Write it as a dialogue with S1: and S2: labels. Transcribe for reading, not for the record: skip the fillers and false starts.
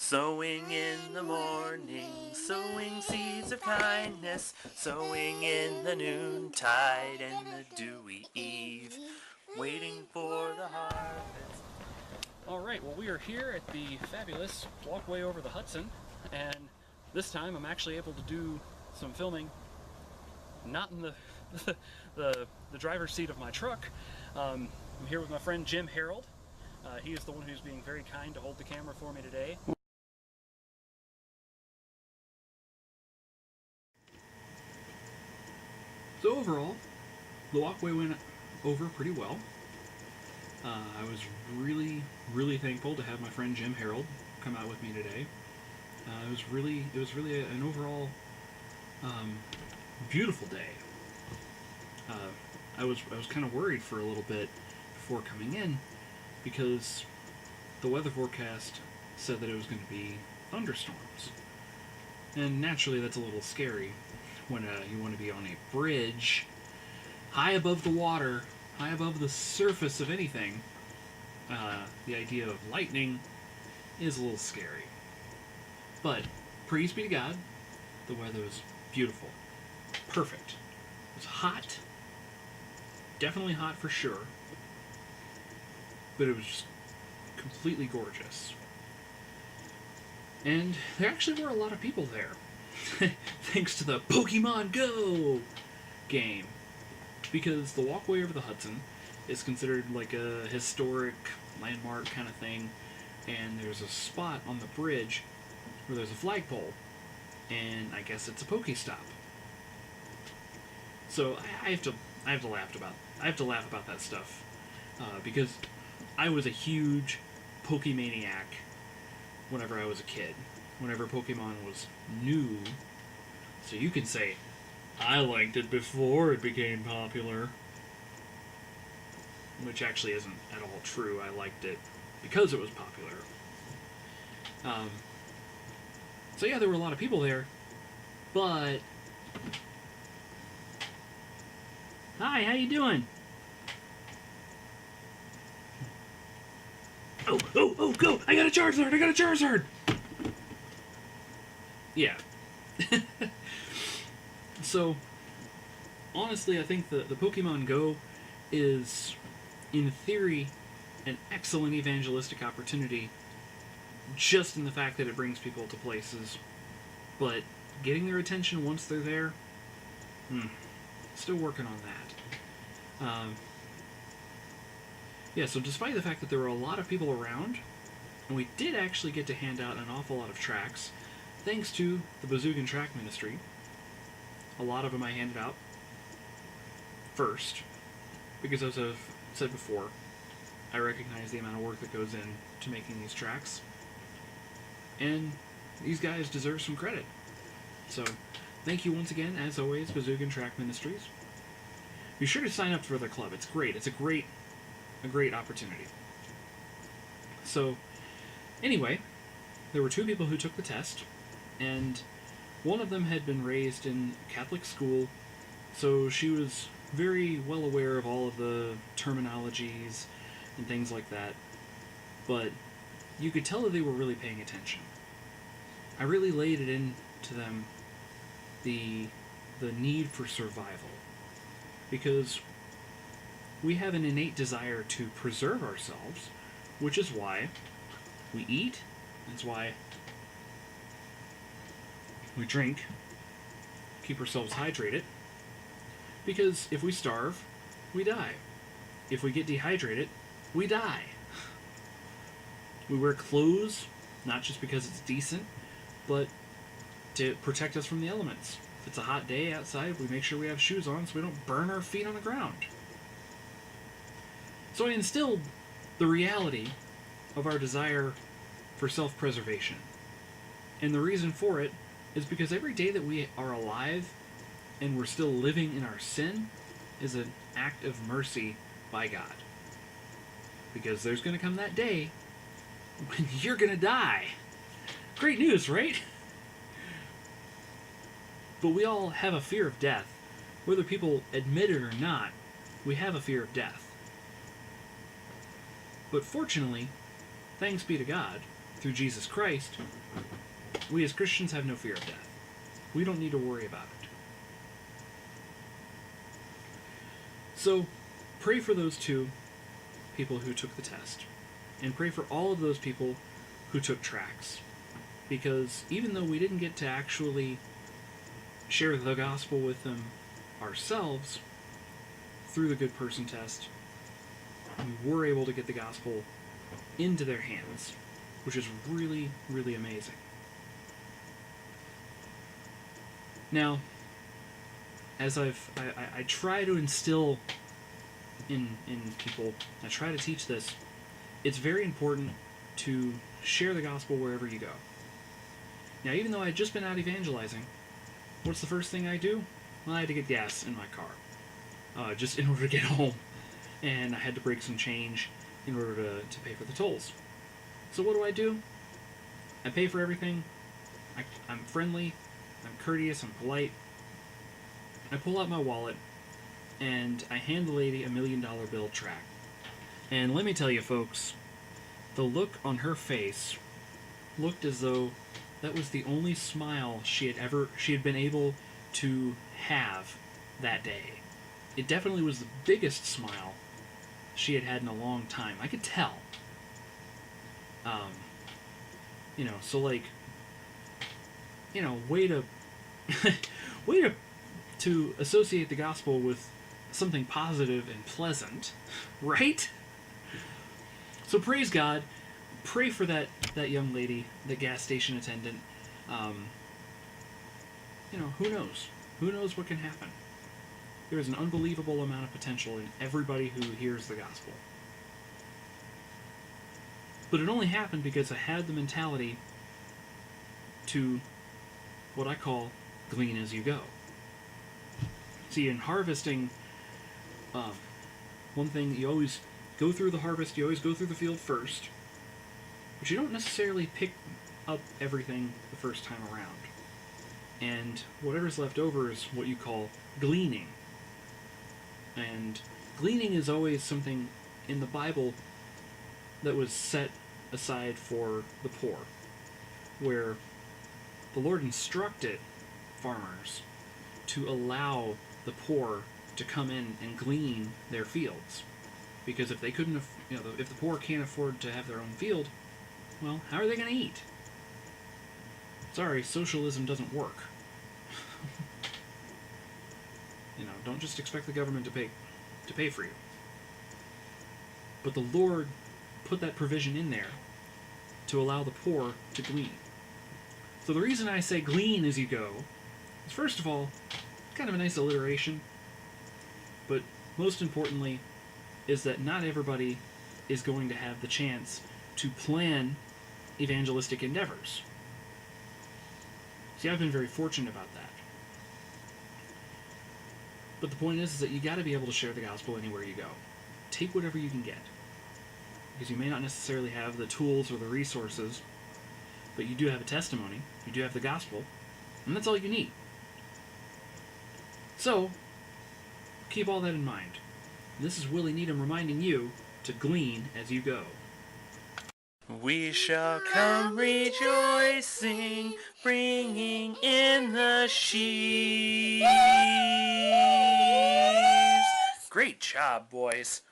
S1: Sowing in the morning, sowing seeds of kindness, sowing in the noontide and the dewy eve, waiting for the harvest.
S2: All right, well, we are here at the fabulous walkway over the Hudson, and this time I'm actually able to do some filming not in the driver's seat of my truck. I'm here with my friend Jim Harold. He is the one who's being very kind to hold the camera for me today. So overall, the walkway went over pretty well. I was really thankful to have my friend Jim Harold come out with me today. It was really an overall beautiful day. I was kind of worried for a little bit before coming in because the weather forecast said that it was going to be thunderstorms, and naturally that's a little scary when you want to be on a bridge high above the water, high above the surface of anything. The idea of lightning is a little scary. But praise be to God, the weather was beautiful. Perfect. It was hot. Definitely hot for sure. But it was just completely gorgeous. And there actually were a lot of people there. Thanks to the Pokemon Go game. Because the walkway over the Hudson is considered like a historic landmark kind of thing, and there's a spot on the bridge where there's a flagpole, and I guess it's a Pokestop. So I have to laugh about that stuff because I was a huge Pokemaniac whenever I was a kid. Whenever Pokemon was new, so you can say I liked it before it became popular. Which actually isn't at all true. I liked it because it was popular. So yeah, there were a lot of people there, but... Hi, how you doing? Oh, go! I got a Charizard! Yeah. So, honestly, I think the Pokemon Go is, in theory, an excellent evangelistic opportunity, just in the fact that it brings people to places, but getting their attention once they're there, still working on that. Yeah, so despite the fact that there were a lot of people around, and we did actually get to hand out an awful lot of tracks, thanks to the Bazookan Track Ministry. A lot of them I handed out first, because as I've said before, I recognize the amount of work that goes into making these tracks, and these guys deserve some credit. So, thank you once again, as always, Bazookan Track Ministries. Be sure to sign up for their club. It's great. It's a great opportunity. So, anyway, there were two people who took the test, and one of them had been raised in Catholic school, so she was very well aware of all of the terminologies and things like that, but you could tell that they were really paying attention. I really laid it into them the need for survival, because we have an innate desire to preserve ourselves, which is why we eat, that's why we drink, keep ourselves hydrated, because if we starve, we die. If we get dehydrated, we die. We wear clothes, not just because it's decent, but to protect us from the elements. If it's a hot day outside, we make sure we have shoes on so we don't burn our feet on the ground. So I instilled the reality of our desire for self-preservation. And the reason for it is because every day that we are alive and we're still living in our sin is an act of mercy by God. Because there's going to come that day when you're going to die. Great news, right? But we all have a fear of death. Whether people admit it or not, we have a fear of death. But fortunately, thanks be to God, through Jesus Christ, we as Christians have no fear of death. We don't need to worry about it. So, pray for those two people who took the test, and pray for all of those people who took tracks. Because even though we didn't get to actually share the gospel with them ourselves through the good person test, we were able to get the gospel into their hands, which is really, really amazing. Now, as I try to instill in people, I try to teach this, it's very important to share the gospel wherever you go. Now, even though I had just been out evangelizing, what's the first thing I do? Well, I had to get gas in my car, just in order to get home. And I had to break some change in order to pay for the tolls. So what do? I pay for everything. I'm friendly, I'm courteous, I'm polite. I pull out my wallet, and I hand the lady $1 million bill tract. And let me tell you, folks, the look on her face looked as though that was the only smile she had been able to have that day. It definitely was the biggest smile she had had in a long time. I could tell. So like, way to to associate the gospel with something positive and pleasant, right? So praise God. Pray for that young lady, the gas station attendant. Who knows? Who knows what can happen? There is an unbelievable amount of potential in everybody who hears the gospel. But it only happened because I had the mentality to what I call glean as you go. See, in harvesting, one thing, you always go through the harvest, you always go through the field first, but you don't necessarily pick up everything the first time around. And whatever's left over is what you call gleaning. And gleaning is always something in the Bible that was set aside for the poor, where the Lord instructed farmers to allow the poor to come in and glean their fields. Because if they couldn't, if the poor can't afford to have their own field, well, how are they going to eat? Sorry, socialism doesn't work. Don't just expect the government to pay for you. But the Lord put that provision in there to allow the poor to glean. So the reason I say glean as you go is, first of all, kind of a nice alliteration, but most importantly is that not everybody is going to have the chance to plan evangelistic endeavors. See, I've been very fortunate about that. But the point is that you got to be able to share the gospel anywhere you go. Take whatever you can get. Because you may not necessarily have the tools or the resources, but you do have a testimony, you do have the gospel, and that's all you need. So, keep all that in mind. This is Willie Needham reminding you to glean as you go.
S1: We shall come rejoicing, bringing in the sheaves. Great job, boys.